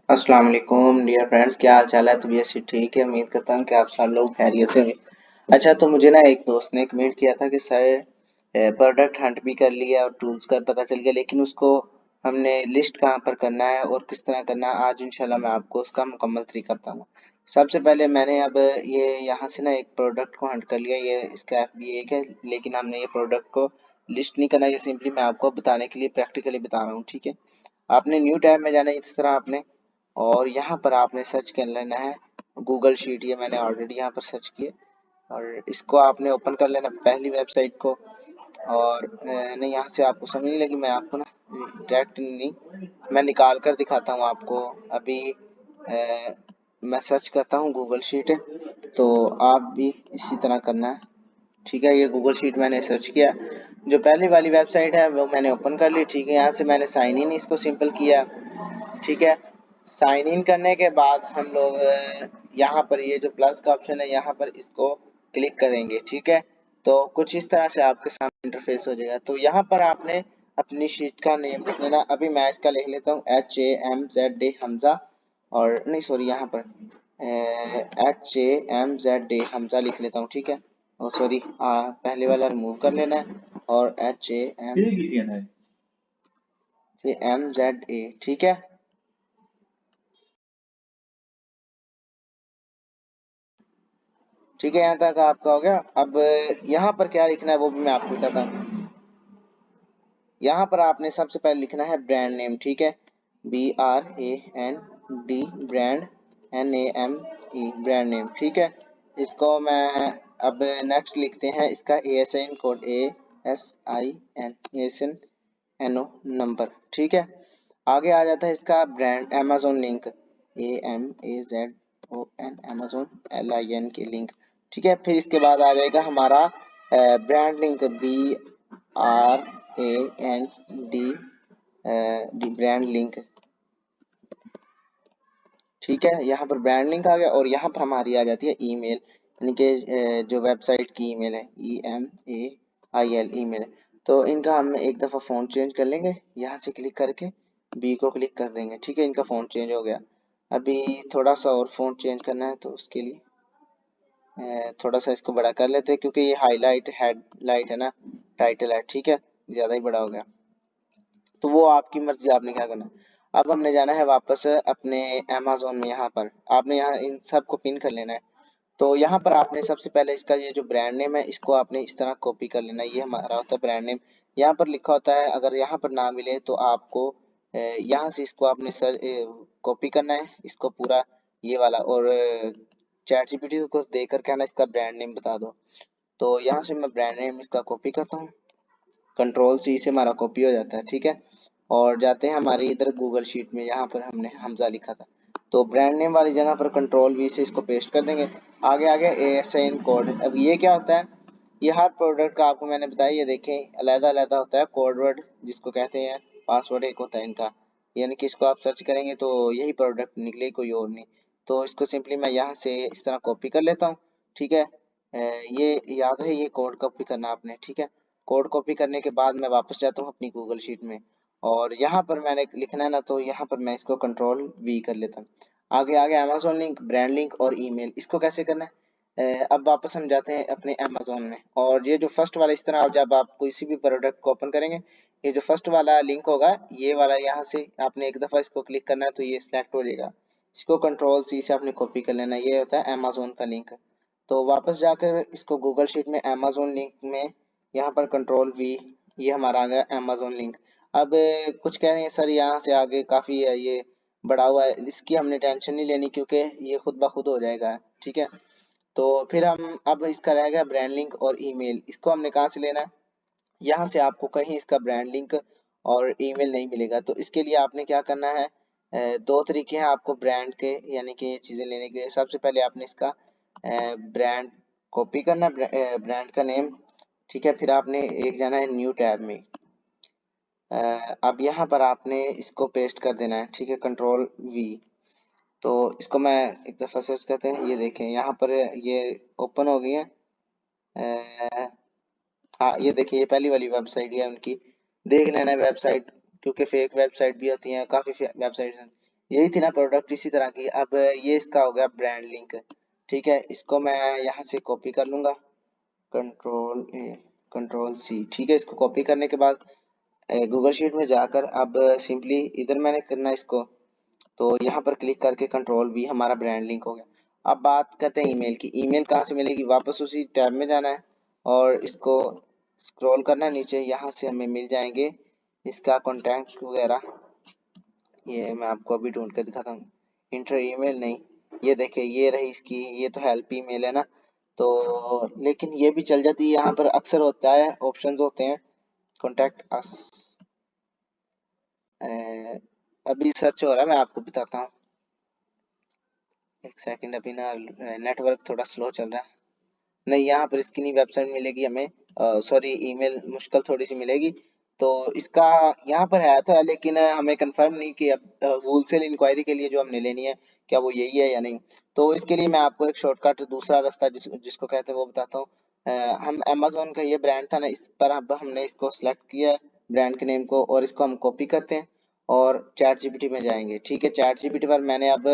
अस्सलाम वालेकुम dear friends, क्या हाल चाल है? तबीयत से ठीक है? उम्मीद करता हूँ कि आप सब लोग खैरियत से होंगे। अच्छा, तो मुझे ना एक दोस्त ने कमेंट किया था कि सर प्रोडक्ट हंट भी कर लिया और टूल्स का पता चल गया, लेकिन उसको हमने लिस्ट कहाँ पर करना है और किस तरह करना है, आज इंशाल्लाह मैं आपको उसका मुकम्मल तरीका बताऊंगा। सबसे पहले मैंने अब ये यहाँ से ना एक प्रोडक्ट को हंट कर लिया, ये इसका FBA एक है, लेकिन हमने ये प्रोडक्ट को लिस्ट नहीं करना, ये सिंपली मैं आपको बताने के लिए प्रैक्टिकली बता रहा हूँ। ठीक है, आपने न्यू टैब में जाना है इस तरह आपने, और यहाँ पर आपने सर्च कर लेना है गूगल शीट। ये मैंने ऑलरेडी यहाँ पर सर्च किया और इसको आपने ओपन कर लेना पहली वेबसाइट को। और नहीं, यहाँ से आपको समझ नहीं लगी, मैं आपको ना डायरेक्ट नहीं, मैं निकाल कर दिखाता हूँ आपको। अभी मैं सर्च करता हूँ गूगल शीट, तो आप भी इसी तरह करना है। ठीक है, ये गूगल शीट मैंने सर्च किया, जो पहली वाली वेबसाइट है वो मैंने ओपन कर ली। ठीक है, यहाँ से मैंने साइन इन इसको सिंपल किया। ठीक है, साइन इन करने के बाद हम लोग यहाँ पर ये जो प्लस का ऑप्शन है यहाँ पर इसको क्लिक करेंगे। ठीक है, तो कुछ इस तरह से आपके सामने इंटरफेस हो जाएगा। तो यहाँ पर आपने अपनी शीट का नेम लिख लेना। अभी मैं इसका लिख लेता हूँ HAMZA हमजा, और नहीं सॉरी, यहाँ पर HAMZA हमजा लिख लेता हूँ। ठीक है, और सॉरी पहले वाला रिमूव कर लेना है और HAMZA। ठीक है, ठीक है, यहाँ तक आपका हो गया। अब यहाँ पर क्या लिखना है वो भी मैं आपको बताता हूँ। यहाँ पर आपने सबसे पहले लिखना है ब्रांड नेम। ठीक है, BRAND, brand, NAME, brand name. ठीक है, इसको मैं अब नेक्स्ट लिखते हैं इसका ASIN कोड, ASIN नंबर। ठीक है, आगे आ जाता है इसका brand Amazon link, AMAZON, Amazon LIN के लिंक। ठीक है, फिर इसके बाद आ जाएगा हमारा brand link, BRAND, brand link. ठीक है, यहाँ पर ब्रांड लिंक आ गया और यहाँ पर हमारी आ जाती है ईमेल, यानी कि जो वेबसाइट की ईमेल है, EMAIL ईमेल है। तो इनका हम एक दफ़ा फ़ॉन्ट चेंज कर लेंगे, यहाँ से क्लिक करके बी को क्लिक कर देंगे। ठीक है, इनका फ़ॉन्ट चेंज हो गया। अभी थोड़ा सा और फ़ॉन्ट चेंज करना है, तो उसके लिए थोड़ा सा इसको बड़ा कर लेते हैं, क्योंकि ये हाईलाइट हेडलाइट है ना, टाइटल है। ठीक है, ज़्यादा ही बड़ा हो गया, तो वो आपकी मर्जी, आपने क्या करना है। अब हमने जाना है वापस अपने अमेजोन में, यहाँ पर आपने यहाँ इन सब को पिन कर लेना है। तो यहाँ पर आपने सबसे पहले इसका ये जो ब्रांड नेम है इसको आपने इस तरह कॉपी कर लेना है। ये हमारा होता है ब्रांड नेम, यहाँ पर लिखा होता है। अगर यहाँ पर ना मिले तो आपको यहाँ से इसको आपने सर कॉपी करना है, इसको पूरा ये वाला, और चैट जीपीटी को दे कर कहना इसका ब्रांड नेम बता दो। तो यहाँ से मैं ब्रांड नेम इसका कॉपी करता हूँ, कंट्रोल C से हमारा कॉपी हो जाता है। ठीक है, और जाते हैं हमारी इधर गूगल शीट में, यहाँ पर हमने हमजा लिखा था, तो ब्रांड नेम वाली जगह पर कंट्रोल V से इसको पेस्ट कर देंगे। आगे आगे ASIN कोड। अब ये क्या होता है, ये हर प्रोडक्ट का आपको मैंने बताया, ये देखें अलग अलग होता है कोड वर्ड जिसको कहते हैं, पासवर्ड एक होता है इनका, यानी कि इसको आप सर्च करेंगे तो यही प्रोडक्ट निकले, कोई और नहीं। तो इसको सिंपली मैं यहाँ से इस तरह कॉपी कर लेता हूँ। ठीक है, ये याद है, ये कोड कॉपी करना आपने। ठीक है, कोड कॉपी करने के बाद मैं वापस जाता हूँ अपनी गूगल शीट में, और यहाँ पर मैंने लिखना है ना, तो यहाँ पर मैं इसको कंट्रोल V कर लेता हूँ। आगे आगे अमेजोन लिंक, ब्रांड लिंक और ईमेल, इसको कैसे करना है। अब वापस हम जाते हैं अपने अमेजोन में, और ये जो फर्स्ट वाला इस तरह जब आप किसी भी प्रोडक्ट को ओपन करेंगे, ये जो फर्स्ट वाला लिंक होगा ये वाला, यहाँ से आपने एक दफ़ा इसको क्लिक करना है तो ये सिलेक्ट हो जाएगा। इसको कंट्रोल C से आपने कॉपी कर लेना है, ये होता है अमेजोन का लिंक। तो वापस जाकर इसको गूगल शीट में अमेजोन लिंक में, यहाँ पर कंट्रोल V, ये हमारा आ गया अमेजोन लिंक। अब कुछ कह रहे हैं सर यहाँ से आगे काफ़ी है, ये बड़ा हुआ है, इसकी हमने टेंशन नहीं लेनी क्योंकि ये खुद ब खुद हो जाएगा। ठीक है, तो फिर हम अब इसका रह गया ब्रांड लिंक और ईमेल, इसको हमने कहाँ से लेना है। यहाँ से आपको कहीं इसका ब्रांड लिंक और ईमेल नहीं मिलेगा, तो इसके लिए आपने क्या करना है, दो तरीके हैं आपको ब्रांड के, यानी कि ये चीज़ें लेने के लिए। सबसे पहले आपने इसका ब्रांड कॉपी करना, ब्रांड का नेम। ठीक है, फिर आपने एक जाना है न्यू टैब में, अब यहाँ पर आपने इसको पेस्ट कर देना है। ठीक है, कंट्रोल V। तो इसको मैं एक दफ़ा सर्च करते हैं, ये देखें यहाँ पर ये ओपन हो गई है। हाँ, ये देखिए, ये पहली वाली वेबसाइट है उनकी, देख लेना वेबसाइट, क्योंकि फेक वेबसाइट भी होती हैं, काफ़ी वेबसाइट्स हैं। यही थी ना प्रोडक्ट इसी तरह की। अब ये इसका हो गया ब्रांड लिंक, ठीक है। इसको मैं यहाँ से कॉपी कर लूंगा, कंट्रोल ए कंट्रोल सी, ठीक है। इसको कॉपी करने के बाद गूगल शीट में जाकर अब सिंपली इधर मैंने करना है इसको, तो यहाँ पर क्लिक करके कंट्रोल वी, हमारा ब्रांड लिंक हो गया। अब बात करते हैं ईमेल की। ईमेल कहाँ से मिलेगी, वापस उसी टैब में जाना है और इसको स्क्रॉल करना है नीचे, यहाँ से हमें मिल जाएंगे इसका कॉन्टैक्ट वगैरह। ये मैं आपको अभी ढूंढ के दिखाता हूँ, इंटर ईमेल नहीं, ये देखिए ये रही इसकी, ये तो हेल्प ईमेल है ना। तो लेकिन ये भी चल जाती है, यहाँ पर अक्सर होता है ऑप्शंस होते हैं कॉन्टैक्ट अस। अभी सर्च हो रहा है, मैं आपको बताता हूँ, एक सेकंड। अभी ना नेटवर्क थोड़ा स्लो चल रहा है। नहीं, यहाँ पर इसकी नहीं वेबसाइट मिलेगी हमें, सॉरी ईमेल मुश्किल थोड़ी सी मिलेगी। तो इसका यहाँ पर है तो है, लेकिन हमें कंफर्म नहीं कि अब होलसेल इंक्वायरी के लिए जो हमने लेनी है क्या वो यही है या नहीं। तो इसके लिए मैं आपको एक शॉर्टकट दूसरा रास्ता जिसको कहते हैं वो बताता हूँ। हम अमेजोन का ये ब्रांड था ना, इस पर अब हमने इसको सिलेक्ट किया है ब्रांड के नेम को, और इसको हम कॉपी करते हैं और चैट जीपीटी में जाएंगे, ठीक है। चैट जीपीटी पर मैंने अब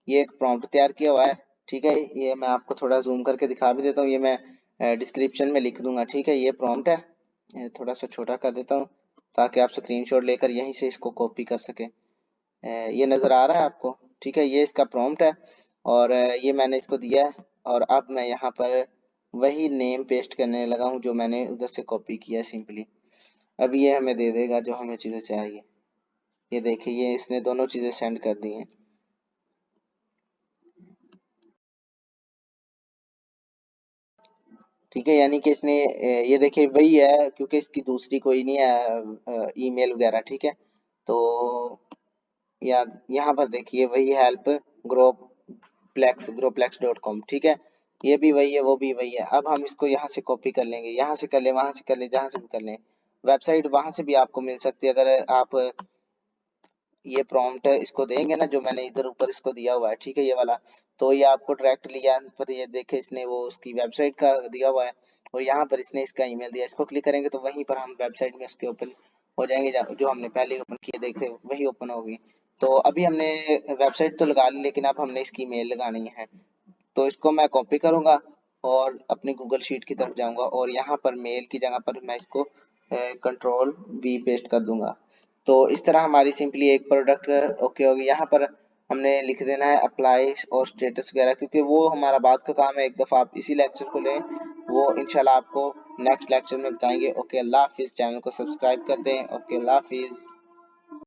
ये एक प्रॉम्प्ट तैयार किया हुआ है, ठीक है। ये मैं आपको थोड़ा जूम करके दिखा भी देता हूँ, ये मैं डिस्क्रिप्शन में लिख दूंगा, ठीक है। ये प्रॉम्प्ट है, ये थोड़ा सा छोटा कर देता हूँ ताकि आप स्क्रीनशॉट लेकर यहीं से इसको कॉपी कर सकें। ये नज़र आ रहा है आपको, ठीक है। ये इसका प्रॉम्प्ट है और ये मैंने इसको दिया है, और अब मैं यहाँ पर वही नेम पेस्ट करने लगा हूँ जो मैंने उधर से कॉपी किया है सिंपली। अब ये हमें दे देगा जो हमें चीज़ें चाहिए। ये देखिए ये इसने दोनों चीज़ें सेंड कर दी हैं, ठीक है। यानी कि इसने ये देखिए वही है, क्योंकि इसकी दूसरी कोई नहीं है ईमेल वगैरह, ठीक है। तो या यहाँ पर देखिए वही हेल्प ग्रोप्लेक्स डॉट कॉम, ठीक है। ये भी वही है, वो भी वही है। अब हम इसको यहाँ से कॉपी कर लेंगे, यहाँ से कर ले, वहां से कर ले, जहाँ से भी कर लें। वेबसाइट वहां से भी आपको मिल सकती है अगर आप ये प्रॉम्प्ट इसको देंगे ना जो मैंने इधर ऊपर इसको दिया हुआ है, ठीक है, ये वाला। तो ये आपको डायरेक्ट लिया पर ये देखे इसने वो उसकी वेबसाइट का दिया हुआ है, और यहाँ पर इसने इसका ईमेल दिया। इसको क्लिक करेंगे तो वहीं पर हम वेबसाइट में उसके ओपन हो जाएंगे, जो हमने पहले ओपन किए देखे वही ओपन होगी। तो अभी हमने वेबसाइट तो लगा ली, लेकिन अब हमने इसकी ईमेल लगानी है। तो इसको मैं कॉपी करूंगा और अपनी गूगल शीट की तरफ जाऊंगा, और यहाँ पर मेल की जगह पर मैं इसको कंट्रोल वी पेस्ट कर दूंगा। तो इस तरह हमारी सिंपली एक प्रोडक्ट ओके होगी। यहाँ पर हमने लिख देना है अप्लाई और स्टेटस वगैरह, क्योंकि वो हमारा बात का काम है। एक दफ़ा आप इसी लेक्चर को लें, वो इंशाल्लाह आपको नेक्स्ट लेक्चर में बताएंगे। ओके अल्लाह हाफिज़, चैनल को सब्सक्राइब कर दें। ओके अल्लाह हाफिज़।